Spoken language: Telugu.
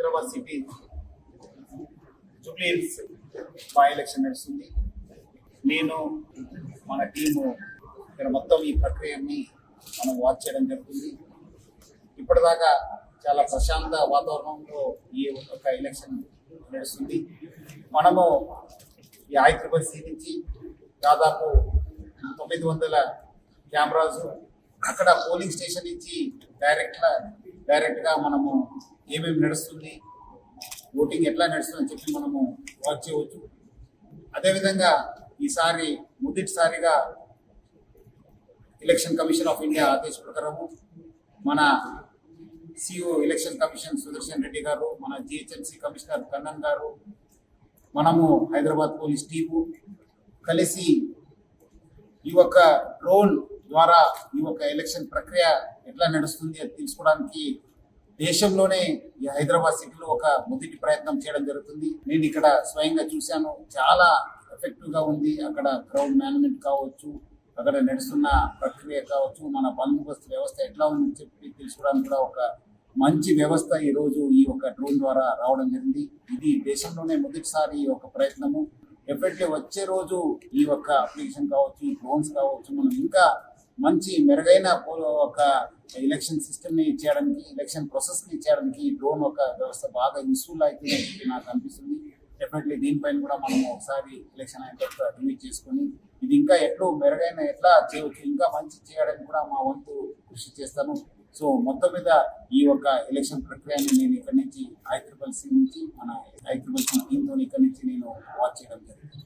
Hyderabad city Jubilee hills by election నడుస్తుంది. నేను మన టీము ఇక్కడ మొత్తం ఈ ప్రక్రియని మనం వాచ్ చేయడం జరుగుతుంది. ఇప్పటిదాకా చాలా ప్రశాంత వాతావరణంలో ఈ ఒక ఎలక్షన్ నడుస్తుంది. మనము ఈ ICCC నుంచి దాదాపు 900 కెమెరాస్, అక్కడ పోలింగ్ స్టేషన్ నుంచి డైరెక్ట్గా మనము ఏమేమి నడుస్తుంది, ఓటింగ్ ఎట్లా నడుస్తుందని చెప్పి మనము వాచ్ చేయవచ్చు. అదేవిధంగా ఈసారి మొదటిసారిగా ఎలక్షన్ కమిషన్ ఆఫ్ ఇండియా ఆదేశ ప్రకారము మన CEO election commission Sudarshan Reddy గారు, మన GHMC కమిషనర్ కన్నన్ గారు, మనము హైదరాబాద్ పోలీస్ టీము కలిసి ఈ యొక్క డ్రోన్ ద్వారా ఈ యొక్క ఎలక్షన్ ప్రక్రియ ఎట్లా నడుస్తుంది అది తెలుసుకోవడానికి దేశంలోనే ఈ హైదరాబాద్ సిటీలో ఒక మొదటి ప్రయత్నం చేయడం జరుగుతుంది. నేను ఇక్కడ స్వయంగా చూశాను, చాలా ఎఫెక్టివ్గా ఉంది. అక్కడ క్రౌడ్ మేనేజ్మెంట్ కావచ్చు, అక్కడ నడుస్తున్న ప్రక్రియ కావచ్చు, మన బందోబస్తు వ్యవస్థ ఎట్లా ఉందని చెప్పి తెలుసుకోవడానికి కూడా ఒక మంచి వ్యవస్థ ఈరోజు ఈ యొక్క డ్రోన్ ద్వారా రావడం జరిగింది. ఇది దేశంలోనే మొదటిసారి ఈ యొక్క ప్రయత్నము. డెఫినెట్లీ వచ్చే రోజు ఈ యొక్క అప్లికేషన్ కావచ్చు, ఈ డ్రోన్స్ కావచ్చు, మనం ఇంకా మంచి మెరుగైన ఒక ఎలక్షన్ సిస్టమ్ని చేయడానికి, ఎలక్షన్ ప్రాసెస్ని చేయడానికి ఈ డ్రోన్ ఒక వ్యవస్థ బాగా యూస్ఫుల్ అవుతుందని చెప్పి నాకు అనిపిస్తుంది. డెఫినెట్లీ దీనిపైన కూడా మనం ఒకసారి ఎలక్షన్ అయిన తర్వాత రివ్యూ చేసుకొని ఇది ఇంకా ఎట్లా చేయవచ్చు, ఇంకా మంచి చేయడానికి కూడా మా వంతు కృషి చేస్తాను. సో మొత్తం మీద ఈ యొక్క ఎలక్షన్ ప్రక్రియని నేను ఇక్కడ నుంచి ICCC నుంచి మన ICCC టీంతో ఇక్కడ నుంచి నేను వాచ్ చేయడం జరిగింది.